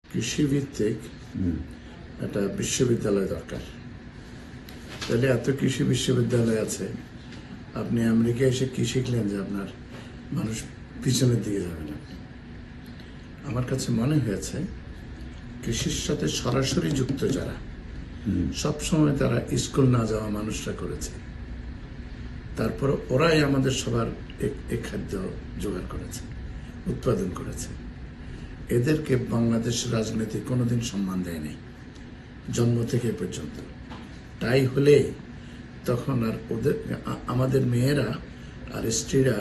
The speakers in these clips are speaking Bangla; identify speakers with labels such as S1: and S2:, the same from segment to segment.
S1: কৃষিভিত্তিক একটা বিশ্ববিদ্যালয় দরকার। তাহলে এত কৃষি বিশ্ববিদ্যালয় আছে, আপনি আমেরিকায় এসে কি শিখলেন যে আপনার মানুষ পিছনের দিকে যাবে না। আমার কাছে মনে হয়েছে কৃষির সাথে সরাসরি যুক্ত যারা, সবসময় তারা স্কুল না যাওয়া মানুষরা করেছে, তারপর ওরাই আমাদের সবার এক খাদ্য জোগাড় করেছে, উৎপাদন করেছে। এদেরকে বাংলাদেশ রাজনীতি কোনোদিন সম্মান দেয়নি জন্ম থেকে পর্যন্ত। তাই হলে তখন আর ওদের আমাদের মেয়েরা আর স্ত্রীরা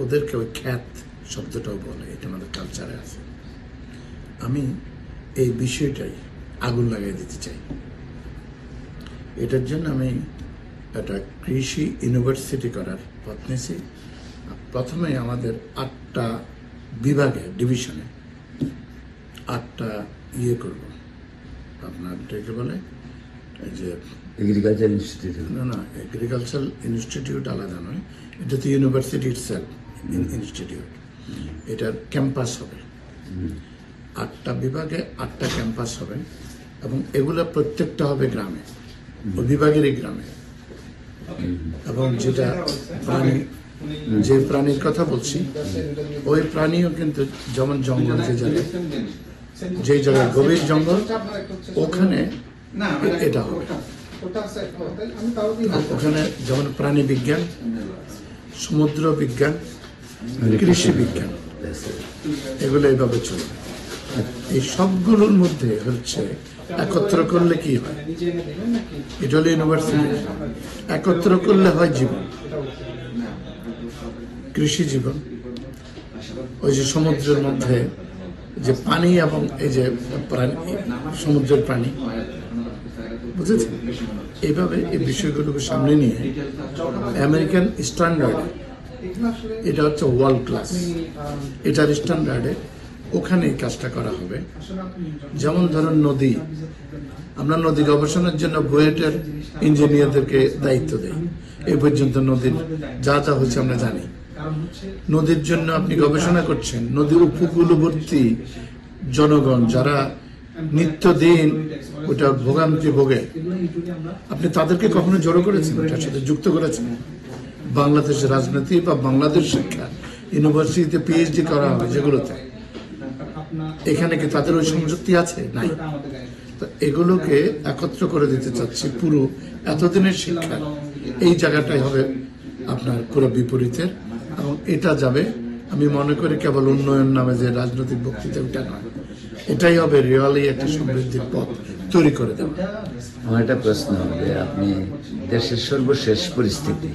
S1: ওদেরকে ওই খ্যাত শব্দটাও বলে, এটা আমাদের কালচারে আছে। আমি এই বিষয়টাই আগুন লাগাই দিতে চাই। এটার জন্য আমি একটা কৃষি ইউনিভার্সিটি করার পথ নিয়েছি। প্রথমে আমাদের 8টা বিভাগে, ডিভিশনে 8টা করব। আপনার এটাকে বলে যে
S2: এগ্রিকালচার ইনস্টিটিউট।
S1: না, এগ্রিকালচার ইনস্টিটিউট আলাদা নয়, এটা তো ইউনিভার্সিটি ইটসেলফ ইনস্টিটিউট। এটার ক্যাম্পাস হবে, 8টা বিভাগে 8টা ক্যাম্পাস হবে, এবং এগুলো প্রত্যেকটা হবে গ্রামে, ওই বিভাগেরই গ্রামে। এবং যেটা প্রাণী, যে প্রাণীর কথা বলছি, ওই প্রাণীও কিন্তু যেমন জঙ্গল, যে জায়গায় গভীর জঙ্গল, ওখানে এটা হবে। ওখানে যেমন প্রাণী বিজ্ঞান, সমুদ্র বিজ্ঞান, কৃষি বিজ্ঞান, এগুলো এইভাবে চলবে। এই সবগুলোর মধ্যে হচ্ছে একত্র করলে কি হয়, এটা হলো ইউনিভার্সিটি। একত্র করলে হয় জীবন, কৃষি জীবন। ওই যে সমুদ্রের মধ্যে যে পানি এবং এই যে প্রাণী, সমুদ্রের প্রাণী, বুঝেছেন? এইভাবে এই বিষয়গুলোকে সামনে নিয়ে আমেরিকান স্ট্যান্ডার্ডে, এটা হচ্ছে ওয়ার্ল্ড ক্লাস, এটার স্ট্যান্ডার্ডে ওখানে এই কাজটা করা হবে। যেমন ধরুন নদী, আমরা নদী গবেষণার জন্য বুয়েটের ইঞ্জিনিয়ারদেরকে দায়িত্ব দেই। এই পর্যন্ত নদীর যা যা হচ্ছে আমরা জানি। নদীর জন্য আপনি গবেষণা করছেন, নদী উপকূলবর্তী জনগণ যারা নিত্যদিন ওটা ভোগান্তি ভোগে, আপনি তাদেরকে কখনো জড়ো করেছেন, ওটার সাথে যুক্ত করেছেন? বাংলাদেশের রাজনীতি বা বাংলাদেশ শিক্ষা ইউনিভার্সিটিতে পিএইচডি করা হবে যেগুলোতে, এখানে কি তাদের ওই সংযুক্তি আছে? নাই। তো এগুলোকে একত্র করে দিতে চাচ্ছি। পুরো এতদিনের শিক্ষা এই জায়গাটাই হবে আপনার পুরো বিপরীতের, এবং এটা যাবে, আমি মনে করি কেবল উন্নয়ন নামে যে রাজনৈতিক বক্তৃতা, ওটা নয়, এটাই হবে রিয়ালি একটা সমৃদ্ধির পথ তৈরি করে দেওয়া।
S2: আমার একটা প্রশ্ন, যে আপনি দেশের সর্বশেষ পরিস্থিতি,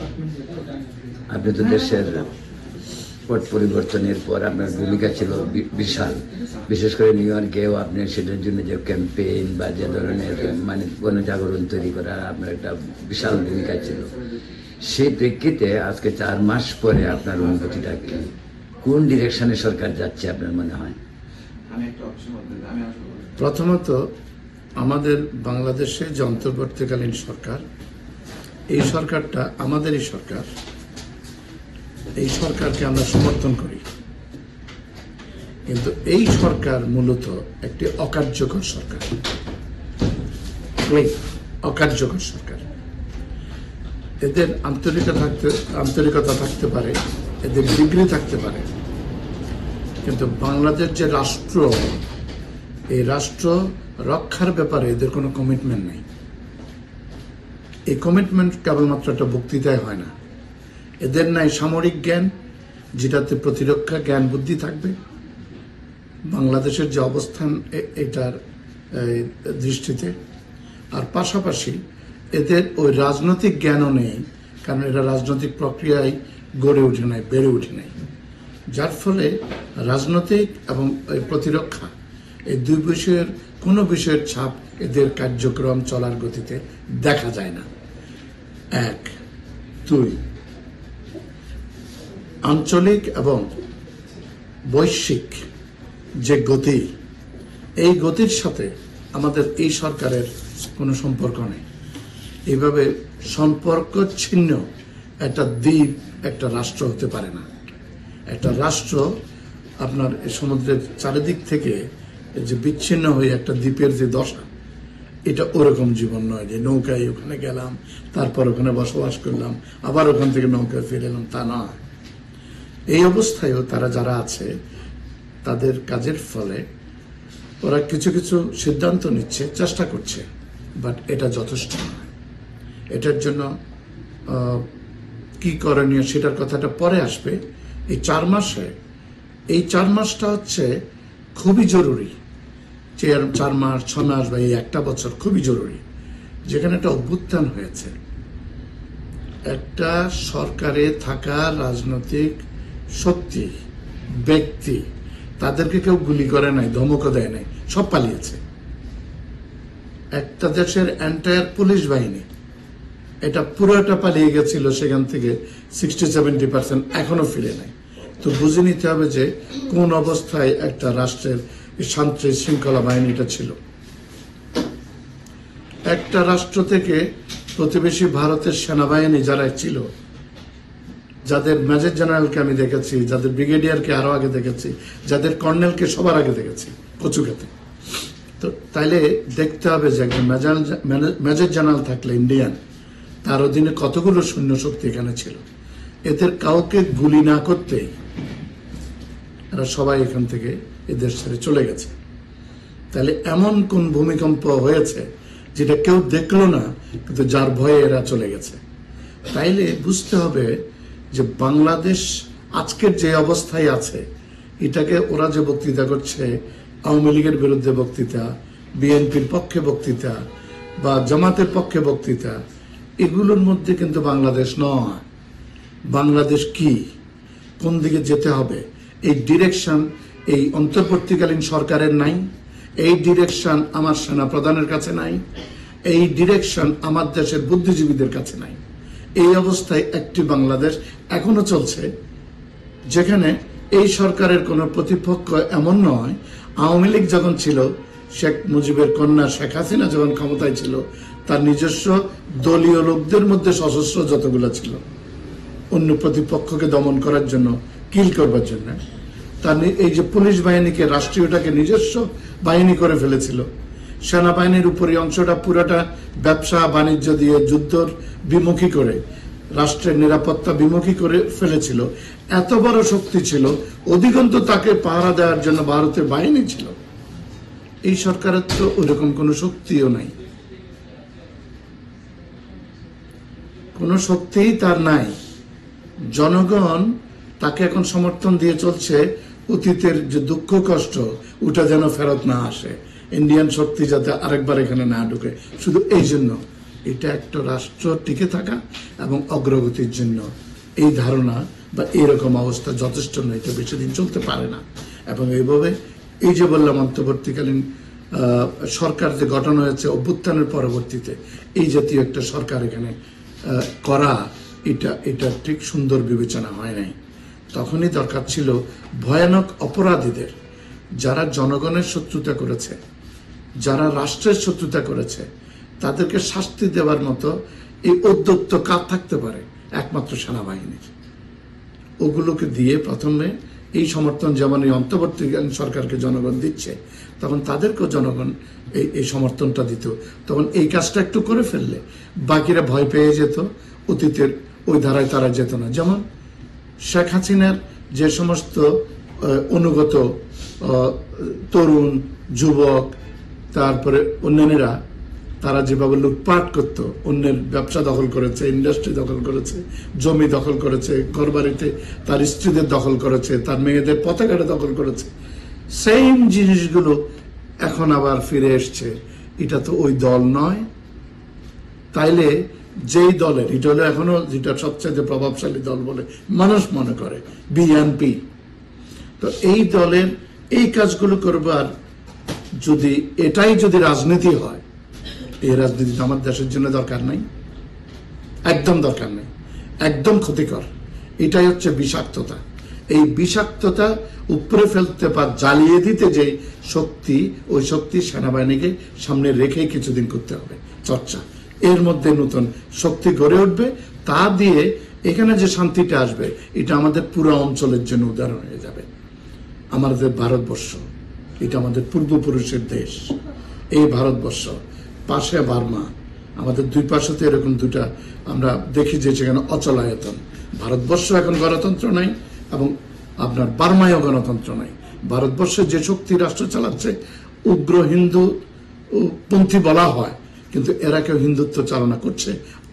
S2: আপনি তো দেশের পট পরিবর্তনের পর আপনার ভূমিকা ছিল বিশাল, বিশেষ করে নিউ ইয়র্কেও আপনি সেটার জন্য যে ক্যাম্পেইন বা যে ধরনের মানে গণজাগরণ তৈরি করার আপনার একটা বিশাল ভূমিকা ছিল। সেই প্রেক্ষিতে আজকে 4 মাস পরে আপনার অনুভূতিটা কি? কোন ডিরেকশনে সরকার যাচ্ছে আপনার মনে হয়?
S1: প্রথমত আমাদের বাংলাদেশে যে অন্তর্বর্তীকালীন সরকার, এই সরকারটা আমাদেরই সরকার, এই সরকারকে আমরা সমর্থন করি। কিন্তু এই সরকার মূলত একটি অকার্যকর সরকার, অকার্যকর সরকার। এদের আন্তরিকতা থাকতে পারে, এদের ডিগ্রি থাকতে পারে, কিন্তু বাংলাদেশ যে রাষ্ট্র, এই রাষ্ট্র রক্ষার ব্যাপারে এদের কোনো কমিটমেন্ট নেই। এই কমিটমেন্ট কেবলমাত্র একটা বক্তৃতায় হয় না। এদের নাই সামরিক জ্ঞান, যেটাতে প্রতিরক্ষা জ্ঞান বুদ্ধি থাকবে। বাংলাদেশের যে অবস্থান এটার দৃষ্টিতে, আর পাশাপাশি এদের ওই রাজনৈতিক জ্ঞানও নেই, কারণ এরা রাজনৈতিক প্রক্রিয়ায় গড়ে ওঠে নাই, বেড়ে ওঠে নাই। যার ফলে রাজনৈতিক এবং প্রতিরক্ষা এই দুই বিষয়ের কোনো বিষয়ের ছাপ এদের কার্যক্রম চলার গতিতে দেখা যায় না। এক, দুই, আঞ্চলিক এবং বৈশ্বিক যে গতি, এই গতির সাথে আমাদের এই সরকারের কোনো সম্পর্ক নেই। এইভাবে সম্পর্ক ছিন্ন একটা দ্বীপ একটা রাষ্ট্র হতে পারে না। একটা রাষ্ট্র আপনার সমুদ্রের চারিদিক থেকে যে বিচ্ছিন্ন হয়ে একটা দ্বীপের যে দশা, এটা ওরকম জীবন নয় যে নৌকায় ওখানে গেলাম, তারপর ওখানে বসবাস করলাম, আবার ওখান থেকে নৌকায় ফিরে এলাম, তা নয়। এই অবস্থায়ও তারা যারা আছে তাদের কাজের ফলে ওরা কিছু কিছু সিদ্ধান্ত নিচ্ছে, চেষ্টা করছে, বাট এটা যথেষ্ট নয়। এটার জন্য কি করণীয় সেটার কথাটা পরে আসবে। এই 4 মাসে, এই 4 মাসটা হচ্ছে খুবই জরুরি। 4 মাস, 6 মাস বা এই একটা বছর খুবই জরুরি, যেখানে একটা অভ্যুত্থান হয়েছে। একটা সরকারে থাকা রাজনৈতিক শক্তি, ব্যক্তি, তাদেরকে কেউ গুলি করে নাই, ধমকও দেয় নাই, সব পালিয়েছে। একটা দেশের এন্টায়ার পুলিশ বাহিনী এটা পুরোটা পালিয়ে গেছিল, সেখান থেকে 60-70% এখনো ফিরে নাই। তো বুঝে নিতে হবে যে কোন অবস্থায় একটা রাষ্ট্রের শান্তি শৃঙ্খলা বাহিনীটা ছিল। একটা রাষ্ট্র থেকে প্রতিবেশী ভারতের সেনাবাহিনী যারা ছিল, যাদের মেজর জেনারেলকে আমি দেখেছি, যাদের ব্রিগেডিয়ারকে আরো আগে দেখেছি, যাদের কর্নেলকে সবার আগে দেখেছি কচুকাতে। তো তাইলে দেখতে হবে যে একজন মেজর জেনারেল থাকলে ইন্ডিয়ান, তার অধীনে কতগুলো সৈন্য শক্তি এখানে ছিল। এদের কাউকে গুলি না করতেই এরা সবাই এখান থেকে এদের ছেড়ে চলে গেছে। তাহলে এমন কোন ভূমিকম্প হয়েছে যেটা কেউ দেখলো না, কিন্তু যার ভয়ে এরা চলে গেছে। তাইলে বুঝতে হবে যে বাংলাদেশ আজকের যে অবস্থায় আছে, এটাকে ওরা যে বক্তৃতা করছে, আওয়ামী লীগের বিরুদ্ধে বক্তৃতা, বিএনপির পক্ষে বক্তৃতা বা জামাতের পক্ষে বক্তৃতা, এগুলোর মধ্যে কিন্তু বাংলাদেশ নয়। বাংলাদেশ কি, কোন দিকে যেতে হবে, এই ডিরেকশন এই অন্তর্বর্তীকালীন সরকারের নাই, এই ডিরেকশন আমার সেনা প্রধানের কাছে নাই, এই ডিরেকশন আমার দেশের বুদ্ধিজীবীদের কাছে নাই। এই অবস্থায় একটি বাংলাদেশ এখনো চলছে, যেখানে এই সরকারের কোনো প্রতিপক্ষ এমন নয়। আওয়ামী লীগ যখন ছিল, শেখ মুজিবের কন্যা শেখ হাসিনা যখন ক্ষমতায় ছিল, তার নিজস্ব দলীয় লোকদের মধ্যে সশস্ত্র যতগুলো ছিল, অন্য প্রতিপক্ষকে দমন করার জন্য, কিল করবার জন্য, তার এই যে পুলিশ বাহিনীকে, রাষ্ট্রীয়টাকে নিজস্ব বাহিনী করে ফেলেছিল। সেনাবাহিনীর উপরে অংশটা পুরাটা ব্যবসা বাণিজ্য দিয়ে যুদ্ধর বিমুখী করে, রাষ্ট্রের নিরাপত্তা বিমুখী করে ফেলেছিল। এত বড় শক্তি ছিল, অধিকন্ত তাকে পাহারা দেওয়ার জন্য ভারতের বাহিনী ছিল। এই সরকারের তো ওইরকম কোনো শক্তিও নাই, কোনো শক্তিই তার নাই। জনগণ তাকে এখন সমর্থন দিয়ে চলছে, অতীতের যে দুঃখ কষ্ট ওটা যেন ফেরত না আসে, ইন্ডিয়ান শক্তি যাতে আরেকবার এখানে না ঢুকে। শুধু এই জন্য, এটা একটা রাষ্ট্র টিকে থাকা এবং অগ্রগতির জন্য এই ধারণা বা এরকম অবস্থা যথেষ্ট নয়, এটা বেশি দিন চলতে পারে না। এবং এইভাবে এই যে বললাম অন্তর্বর্তীকালীন সরকার যে গঠন হয়েছে অভ্যুত্থানের পরবর্তীতে, এই জাতীয় একটা সরকার এখানে করা, এটা ঠিক সুন্দর বিবেচনা হয় নাই। তখনই দরকার ছিল ভয়ানক অপরাধীদের, যারা জনগণের শত্রুতা করেছে, যারা রাষ্ট্রের শত্রুতা করেছে, তাদেরকে শাস্তি দেওয়ার মতো এই উদ্যোক্ত কাজ থাকতে পারে একমাত্র সেনাবাহিনীর। ওগুলোকে দিয়ে প্রথমে এই সমর্থন, যেমন এই অন্তর্বর্তীকালীন সরকারকে জনগণ দিচ্ছে, তখন তাদেরকেও জনগণ এই সমর্থনটা দিত। তখন এই কাজটা একটু করে ফেললে বাকিরা ভয় পেয়ে যেত, অতীতের ওই ধারায় তারা যেত না। যেমন শেখ হাসিনার যে সমস্ত অনুগত তরুণ, যুবক, তারপরে অন্যান্যরা, তারা যেভাবে লুটপাট করতো, অন্যের ব্যবসা দখল করেছে, ইন্ডাস্ট্রি দখল করেছে, জমি দখল করেছে, ঘরবাড়িতে তার স্ত্রীদের দখল করেছে, তার মেয়েদের পতাকাটা দখল করেছে, সেম জিনিসগুলো এখন আবার ফিরে এসছে। এটা তো ওই দল নয়। তাইলে যেই দলের, এটা হলো এখনো যেটা সবচেয়ে প্রভাবশালী দল বলে মানুষ মনে করে, বিএনপি, তো এই দলের এই কাজগুলো করবার যদি এটাই যদি রাজনীতি হয়, এই রাজনীতি তো আমার দেশের জন্য দরকার নাই। একদম দরকার নেই, একদম ক্ষতিকর। এটাই হচ্ছে বিষাক্ততা। এই বিষাক্ততা উপরে ফেলতে বা জ্বালিয়ে দিতে যে শক্তি, ওই শক্তি সেনাবাহিনীকে সামনে রেখেই কিছুদিন করতে হবে চর্চা। এর মধ্যে নতুন শক্তি গড়ে উঠবে, তা দিয়ে এখানে যে শান্তিটা আসবে এটা আমাদের পুরো অঞ্চলের জন্য উদাহরণ হয়ে যাবে। আমাদের ভারতবর্ষ, এটা আমাদের পূর্বপুরুষের দেশ। এই ভারতবর্ষ, পাশে বার্মা, আমাদের দুই পাশে তো এরকম দুটা আমরা দেখি যে সেখানে অচলায়তন। ভারতবর্ষ এখন গণতন্ত্র নাই এবং আপনার বার্মায়ও গণতন্ত্র নাই। ভারতবর্ষে যে শক্তি রাষ্ট্র চালাচ্ছে উগ্র হিন্দু পন্থী বলা হয়, কিন্তু এরা কেউ হিন্দুত্ব চালনা করছে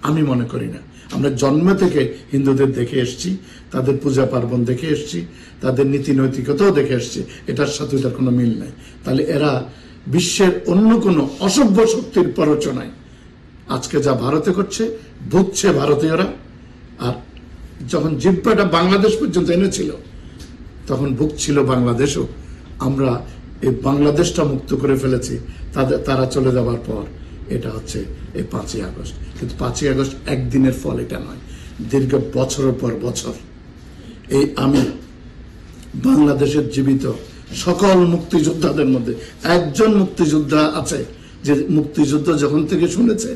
S1: আমি মনে করি না। আমরা জন্ম থেকে হিন্দুদের দেখে এসেছি, তাদের পূজা পার্বণ দেখে এসেছি, তাদের নীতি নৈতিকতাও দেখে এসেছি, এটার সাথে এটার কোনো মিল নাই। তাহলে এরা বিশ্বের অন্য কোনো অসভ্য শক্তির প্ররোচনায় আজকে যা ভারতে করছে, ভুগছে ভারতীয়রা। আর যখন জিব্বাটা বাংলাদেশ পর্যন্ত এনেছিল তখন ভুগছিল বাংলাদেশও। আমরা এই বাংলাদেশটা মুক্ত করে ফেলেছি তারা চলে যাওয়ার পর। এটা হচ্ছে এই 5ই আগস্ট। কিন্তু 5ই আগস্ট একদিনের ফল এটা নয়, দীর্ঘ বছরের পর বছর। এই আমি বাংলাদেশের জীবিত সকল মুক্তিযোদ্ধাদের মধ্যে একজন মুক্তিযোদ্ধা আছে যে মুক্তিযুদ্ধ যখন থেকে শুনেছে,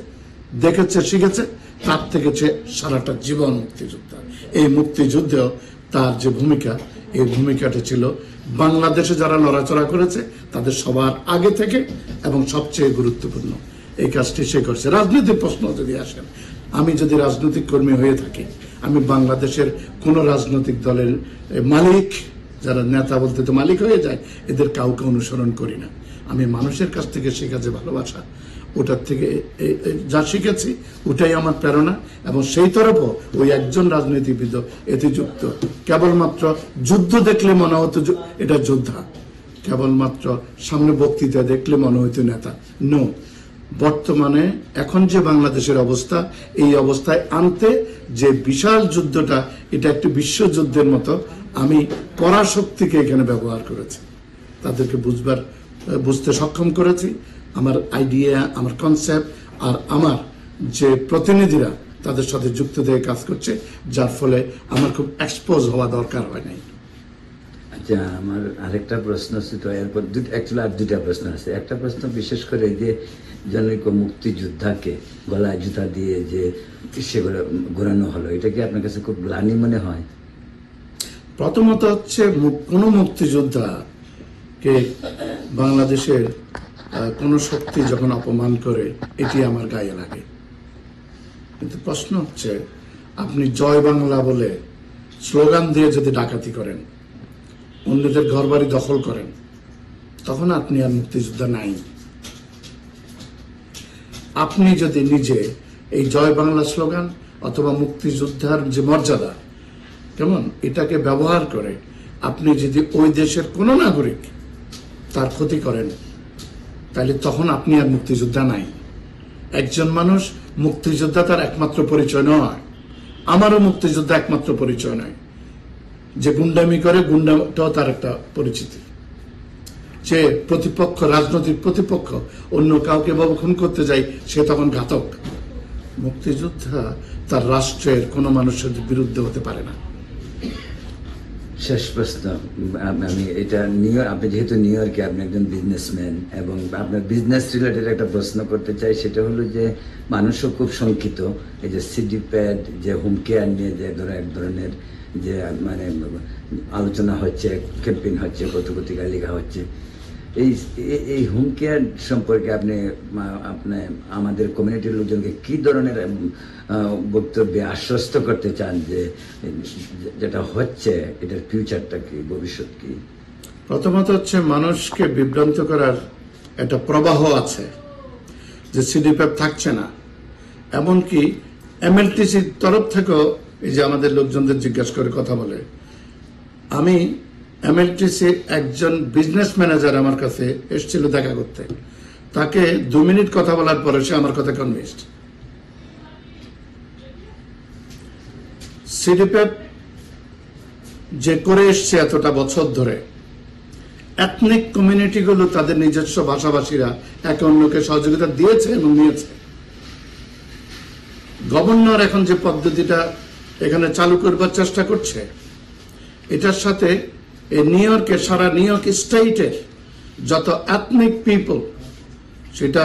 S1: দেখেছে, শিখেছে, তার থেকে সারাটা জীবন মুক্তিযোদ্ধা। এই মুক্তিযুদ্ধেও তার যে ভূমিকা, এই ভূমিকাটা ছিল বাংলাদেশে যারা লড়াচড়া করেছে তাদের সবার আগে থেকে এবং সবচেয়ে গুরুত্বপূর্ণ এই কাজটি সে করছে। রাজনৈতিক প্রশ্ন যদি আসেন, আমি যদি রাজনৈতিক কর্মী হয়ে থাকি, আমি বাংলাদেশের কোন রাজনৈতিক দলের মালিক, যারা নেতা বলতে তো মালিক হয়ে যায়, এদের কাউকে অনুসরণ করি না। আমি মানুষের কাছ থেকে শেখা যে ভালোবাসা, ওটার থেকে যা শিখেছি ওটাই আমার প্রেরণা। এবং সেই তরফও ওই একজন রাজনীতিবিদ এতে যুক্ত। কেবলমাত্র যুদ্ধ দেখলে মনে হতো এটা যোদ্ধা, কেবলমাত্র সামনে বক্তৃতা দেখলে মনে হতো নেতা। নো, বর্তমানে এখন যে বাংলাদেশের অবস্থা, এই অবস্থায় আনতে যে বিশাল যুদ্ধটা, এটা একটি বিশ্বযুদ্ধের মতো। আমি পরাশক্তিকে এখানে ব্যবহার করেছি, তাদেরকে বুঝতে সক্ষম করেছি। আমার আইডিয়া, আমার কনসেপ্ট আর আমার যে প্রতিনিধিরা তাদের সাথে যুক্ত দিয়ে কাজ করছে, যার ফলে আমার খুব এক্সপোজ হওয়া দরকার হয় নাই।
S2: আচ্ছা, আমার আরেকটা প্রশ্ন ছিল, এরপর অ্যাকচুয়ালি আর দুইটা প্রশ্ন আছে। একটা প্রশ্ন বিশেষ করে যে জনৈক মুক্তিযোদ্ধাকে গলায় জুতা দিয়ে যে সেগুলো ঘোরানো হলো, এটা কি আপনার কাছে খুব গ্লানি মনে হয়?
S1: প্রথমত হচ্ছে কোন মুক্তিযোদ্ধাকে বাংলাদেশের কোন শক্তি যখন অপমান করে, এটি আমার গায়ে লাগে। কিন্তু প্রশ্ন হচ্ছে, আপনি জয় বাংলা বলে স্লোগান দিয়ে যদি ডাকাতি করেন, অন্যদের ঘরবাড়ি দখল করেন, তখন আপনি আর মুক্তিযোদ্ধা নাই। আপনি যদি নিজে এই জয় বাংলা স্লোগান অথবা মুক্তিযোদ্ধার যে মর্যাদা, কেমন, এটাকে ব্যবহার করে আপনি যদি ওই দেশের কোন নাগরিক তার ক্ষতি করেন, তাহলে তখন আপনি আর মুক্তিযোদ্ধা নাই। একজন মানুষ মুক্তিযোদ্ধা তার একমাত্র পরিচয় নয়, আমারও মুক্তিযোদ্ধা একমাত্র পরিচয় নয়। যে গুন্ডামি করে, গুন্ডাটাও তার একটা পরিচিতি। যে প্রতিপক্ষ, রাজনৈতিক প্রতিপক্ষ অন্য কাউকে বাবু খুন করতে যায়, সে তখন ঘাতক। মুক্তিযোদ্ধা তার রাষ্ট্রের কোনো মানুষের বিরুদ্ধে হতে পারে না।
S2: শেষ প্রশ্ন, আমি এটা আপনি যেহেতু নিউ ইয়র্কে, আপনি একজন বিজনেসম্যান, এবং আপনার বিজনেস রিলেটেড একটা প্রশ্ন করতে চাই। সেটা হলো যে মানুষও খুব শঙ্কিত, এই যে সিডি প্যাড, যে হোম কেয়ার নিয়ে যে এক ধরনের যে মানে আলোচনা হচ্ছে, ক্যাম্পেইন হচ্ছে, কতকতিকা লেখা হচ্ছে। এই হোম কেয়ার সম্পর্কে আপনি আমাদের কমিউনিটির লোকজনকে কি ধরনের বক্তব্যে আশ্বস্ত করতে চান যে যেটা হচ্ছে এটার ফিউচারটা কি, ভবিষ্যৎ কি?
S1: প্রথমত হচ্ছে, মানুষকে বিভ্রান্ত করার একটা প্রবাহ আছে যে সিডিপ্যাপ থাকছে না। এমনকি এমএলটিসির তরফ থেকেও এই যে আমাদের লোকজনদের জিজ্ঞাসা করে কথা বলে, আমি এমএলটিসির একজন বিজনেস ম্যানেজার আমার কাছে এসেছিল দেখা করতে, তাকে 2 মিনিট কথা বলার পরে সে আমার কথা কনভিন্সড। সিডিপ্যাপ যে করে এসছে এতটা বছর ধরে, এথনিক কমিউনিটিগুলো তাদের নিজস্ব ভাষাভাষীরা একে অন্যকে সহযোগিতা দিয়েছে এবং নিয়েছে। গভর্নর এখন যে পদ্ধতিটা এখানে চালু করবার চেষ্টা করছে, এটার সাথে এই নিউ ইয়র্কের, সারা নিউ ইয়র্ক স্টেটের যত এথনিক পিপল, সেটা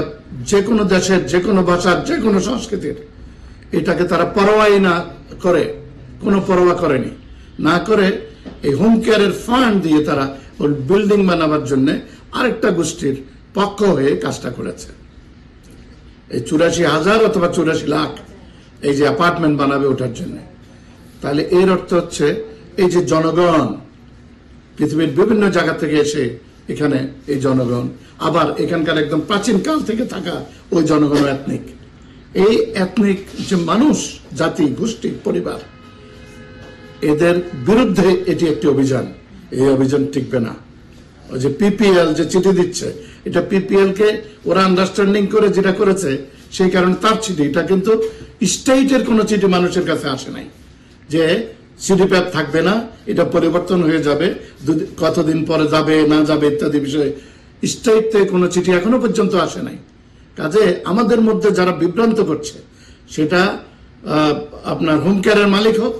S1: যে কোনো দেশের, যে কোনো ভাষার, যে কোনো সংস্কৃতির, এটাকে তারা পরোয়াই না করে, কোনো পরোয়া করেনি, না করে এই হোম কেয়ারের ফান্ড দিয়ে তারা ওই বিল্ডিং বানাবার জন্য আরেকটা গোষ্ঠীর পক্ষ হয়ে কাজটা করেছে। এই 84,000 অথবা 84 লাখ এই যে অ্যাপার্টমেন্ট বানাবে ওটার জন্য। তাহলে এর অর্থ হচ্ছে এই যে জনগণ পৃথিবীর বিভিন্ন জায়গা থেকে এসে এখানে, এই জনগণ আবার এখানকার একদম প্রাচীন কাল থেকে থাকা ওই জনগণ এথনিক, এই এথনিক যে মানুষ, জাতি, গোষ্ঠী, পরিবার, এদের বিরুদ্ধে এটি একটি অভিযান। এই অভিযান টিকবে না। ওই যে পিপিএল যে চিঠি দিচ্ছে, এটা পিপিএল কে ওরা আন্ডারস্ট্যান্ডিং করে যেটা করেছে, সেই কারণে তার চিঠি, এটা কিন্তু স্টেটের কোনো চিঠি মানুষের কাছে আসে নাই যে সিডিপ্যাপ থাকবে না, এটা পরিবর্তন হয়ে যাবে, কতদিন পরে যাবে না যাবে ইত্যাদি বিষয়ে স্টেট থেকে কোনো চিঠি এখনো পর্যন্ত আসে নাই। কাজে আমাদের মধ্যে যারা বিভ্রান্ত করছে, সেটা আপনার হোম কেয়ারের মালিক হোক,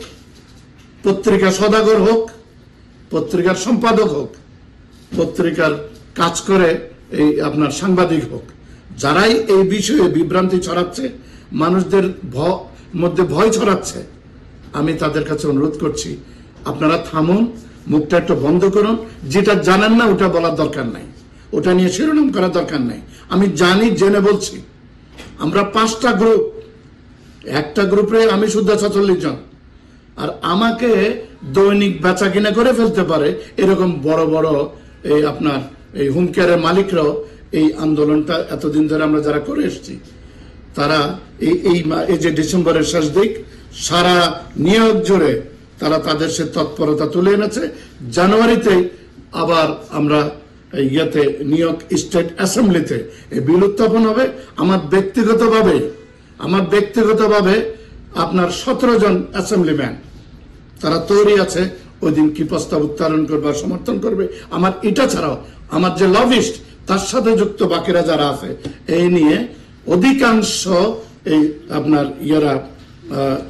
S1: পত্রিকা সদাগর হোক, পত্রিকার সম্পাদক হোক, পত্রিকার কাজ করে এই আপনার সাংবাদিক হোক, যারাই এই বিষয়ে বিভ্রান্তি ছড়াচ্ছে, মানুষদের মধ্যে ভয় ছড়াচ্ছে, আমি তাদের কাছে অনুরোধ করছি, আপনারা থামুন, মুখটা একটু বন্ধ করুন। যেটা জানেন না ওটা বলার দরকার নাই, ওটা নিয়ে শিরোনাম করার দরকার নাই। আমি জানি, জেনে বলছি, আমরা 5টা গ্রুপ, একটা গ্রুপে আমি শুদ্ধ 46 জন, আর আমাকে দৈনিক বেচা কিনা করে ফেলতে পারে এরকম বড় বড় এই আপনার এই হোম কেয়ারের মালিকরাও এই আন্দোলনটা এতদিন ধরে আমরা যারা করে এসেছি, তারা এই যে ডিসেম্বরের শেষ দিক সারা নিউ ইয়র্ক জুড়ে তারা তাদের সে তৎপরতা তুলে এনেছে। জানুয়ারিতে আবার আমরা ইয়েতে নিউ ইয়র্ক স্টেট অ্যাসেম্বলিতে এই বিল উত্থাপন হবে। আমার ব্যক্তিগতভাবে আপনার 17 জন অ্যাসেম্বলিম্যান তারা তৈরি আছে ওই দিন কি প্রস্তাব উত্থাপন করবার সমর্থন করবে। আমার এটা ছাড়াও আমার যে লবিস্ট, তার সাথে যুক্ত বাকিরা যারা আছে, এই নিয়ে অধিকাংশ এই আপনার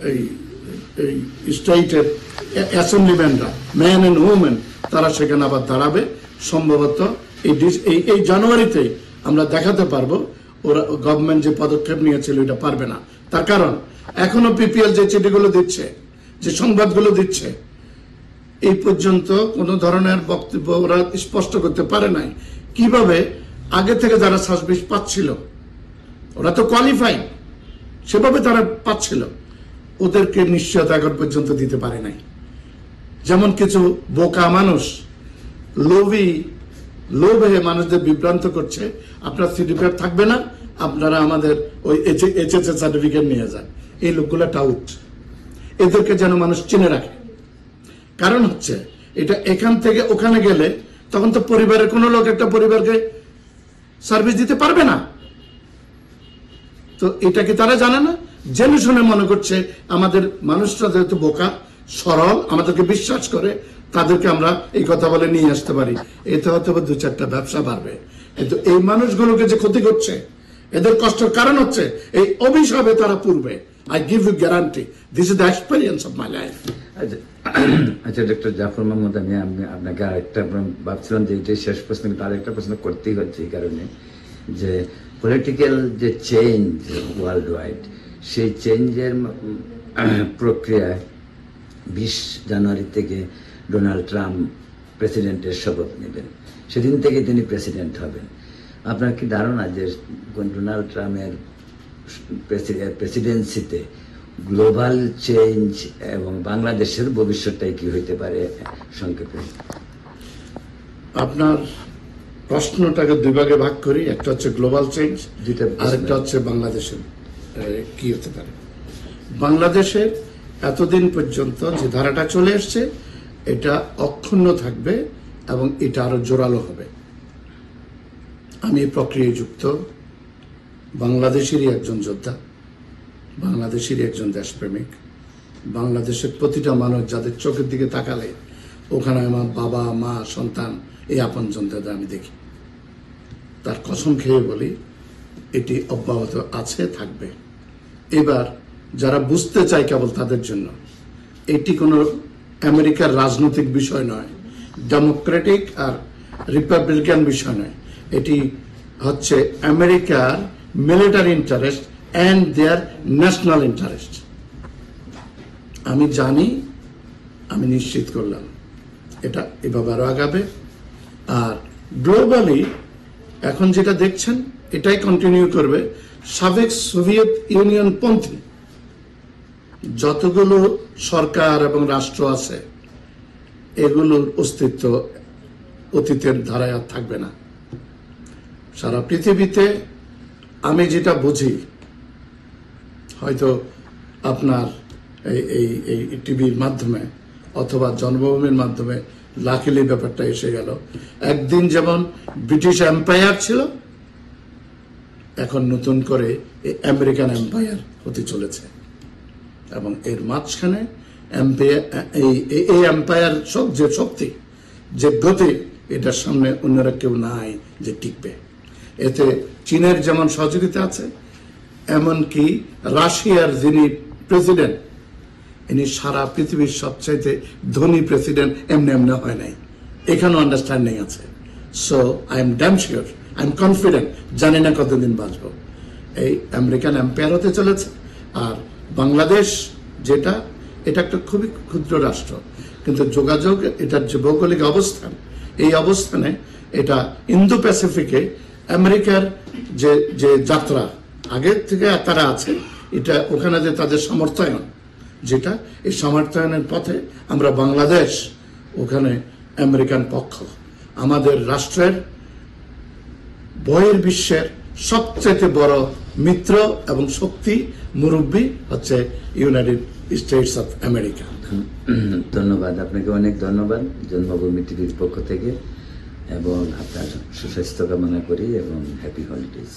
S1: এই স্টেটের অ্যাসেম্বলিম্যানরা, ম্যান এন্ড উমেন, তারা সেখানে আবার দাঁড়াবে। সম্ভবত এই জানুয়ারিতেই আমরা দেখাতে পারবো ওরা গভর্নমেন্ট যে পদক্ষেপ নিয়েছিল এটা পারবে না। তার কারণ এখনো পিপিএল যে চিঠিগুলো দিচ্ছে, যে সংবাদগুলো দিচ্ছে, এই পর্যন্ত কোন ধরনের বক্তব্য ওরা স্পষ্ট করতে পারে নাই কিভাবে আগে থেকে যারা সার্ভিস পাচ্ছিল, ওরা তো কোয়ালিফাই, সেভাবে তারা পাচ্ছিল, ওদেরকে নিশ্চয়তা এখন পর্যন্ত দিতে পারে নাই। যেমন কিছু বোকা মানুষ লোভে মানুষদের বিভ্রান্ত করছে, আপনার সিডিপ্যাপ থাকবে না, আপনারা আমাদের ওই এইচএসএ সার্টিফিকেট নিয়ে যান। এই লোকগুলো টাউট, এদেরকে যেন মানুষ চিনে রাখে। কারণ হচ্ছে এটা এখান থেকে ওখানে গেলে তখন তো পরিবারের কোনো লোক একটা পরিবারকে সার্ভিস দিতে পারবে না। তো এটা কি তারা জানে না? জেনে শুনে মনে করছে আমাদের মানুষরা যেহেতু বোকা, সরল, আমাদেরকে বিশ্বাস করে, তাদেরকে আমরা এই কথা বলে নিয়ে আসতে পারি, এতে হয়তো 2-4টা ব্যবসা বাড়বে। কিন্তু এই মানুষগুলোকে যে ক্ষতি করছে, এদের কষ্টের কারণ হচ্ছে এই অভিশাপে তারা পূর্বে। I give you guarantee. This is the experience of my life.
S2: আচ্ছা ডক্টর জাফর মাহমুদ, আমি আপনাকে আরেকটা ভাবছিলাম যে এটাই শেষ প্রশ্ন, কিন্তু আরেকটা প্রশ্ন করতেই হচ্ছে এই কারণে যে পলিটিক্যাল যে চেঞ্জ ওয়ার্ল্ড ওয়াইড, সেই চেঞ্জের প্রক্রিয়ায় 20 জানুয়ারি থেকে ডোনাল্ড ট্রাম্প প্রেসিডেন্টের শপথ নেবেন, সেদিন থেকে তিনি প্রেসিডেন্ট হবেন। আপনার কি ধারণা যে ডোনাল্ড ট্রাম্পের প্রেসিডেন্সিতে গ্লোবাল চেঞ্জ এবং বাংলাদেশের ভবিষ্যৎটাই কি হইতে পারে সংক্ষেপে?
S1: আপনার প্রশ্নটাকে 2 ভাগে ভাগ করি, একটা হচ্ছে গ্লোবাল চেঞ্জ, আরেকটা হচ্ছে বাংলাদেশের কি হতে পারে। বাংলাদেশের এতদিন পর্যন্ত যে ধারাটা চলে এসছে, এটা অক্ষুণ্ণ থাকবে এবং এটা আরো জোরালো হবে। আমি এই প্রক্রিয়ায় যুক্ত, বাংলাদেশেরই একজন যোদ্ধা, বাংলাদেশেরই একজন দেশপ্রেমিক। বাংলাদেশের প্রতিটা মানুষ যাদের চোখের দিকে তাকালে ওখানে আমার বাবা, মা, সন্তান, এই আপনজনদের আমি দেখি। তার কসম খেয়ে বলি, এটি অব্যাহত আছে, থাকবে। এবার যারা বুঝতে চায় কেবল তাদের জন্য, এটি কোনো আমেরিকার রাজনৈতিক বিষয় নয়, ডেমোক্রেটিক আর রিপাবলিকান বিষয় নয়, এটি হচ্ছে আমেরিকার military interest and their national interest. আমি জানি, আমি নিশ্চিত করলাম এটা এভাবে আরো আগাবে। আর গ্লোবালি এখন যেটা দেখছেন এটাই কন্টিনিউ করবে। সাবেক সোভিয়েত ইউনিয়ন পন্থী যতগুলো সরকার এবং রাষ্ট্র আছে এগুলোর অস্তিত্ব অতীতের ধারায় আর থাকবে না। সারা পৃথিবীতে আমি যেটা বুঝি, হয়তো আপনার এই টিভির মাধ্যমে অথবা জন্মভূমির মাধ্যমে লাকিলি ব্যাপারটা এসে গেল। একদিন যেমন ব্রিটিশ এম্পায়ার ছিল, এখন নতুন করে আমেরিকান এম্পায়ার হতে চলেছে, এবং এর মাঝখানে এই এম্পায়ার যে শক্তি, যে গতি, এটার সামনে অন্যরা কেউ নাই যে টিকবে। এতে চীনের যেমন সহযোগিতা আছে, এমনকি রাশিয়ার যিনি প্রেসিডেন্ট, ইনি সারা পৃথিবীর সবচাইতে ধনী প্রেসিডেন্ট এমনি এমনি হয় নাই, এখানেও আন্ডারস্ট্যান্ডিং আছে। So I am damn sure, I am confident, জানি না কতদিন বাঁচবো, এই আমেরিকান এম্পায়ার হতে চলেছে। আর বাংলাদেশ যেটা, এটা একটা খুবই ক্ষুদ্র রাষ্ট্র, কিন্তু যোগাযোগ, এটার যে ভৌগোলিক অবস্থান, এই অবস্থানে এটা ইন্দো প্যাসিফিকে আমেরিকার যে যাত্রা আগের থেকে তারা আছে, এটা ওখানে যে তাদের সমর্থায়ন, যেটা এই সমর্থায়নের পথে আমরা বাংলাদেশ, ওখানে আমেরিকান পক্ষ। আমাদের রাষ্ট্রের বহির্বিশ্বের সবচেয়ে বড় মিত্র এবং শক্তি মুরব্বী হচ্ছে ইউনাইটেড স্টেটস অফ আমেরিকা।
S2: ধন্যবাদ আপনাকে, অনেক ধন্যবাদ জন্মভূমি টিভির পক্ষ থেকে, এবং আপনার সুস্বাস্থ্য কামনা করি এবং হ্যাপি হলিডেজ।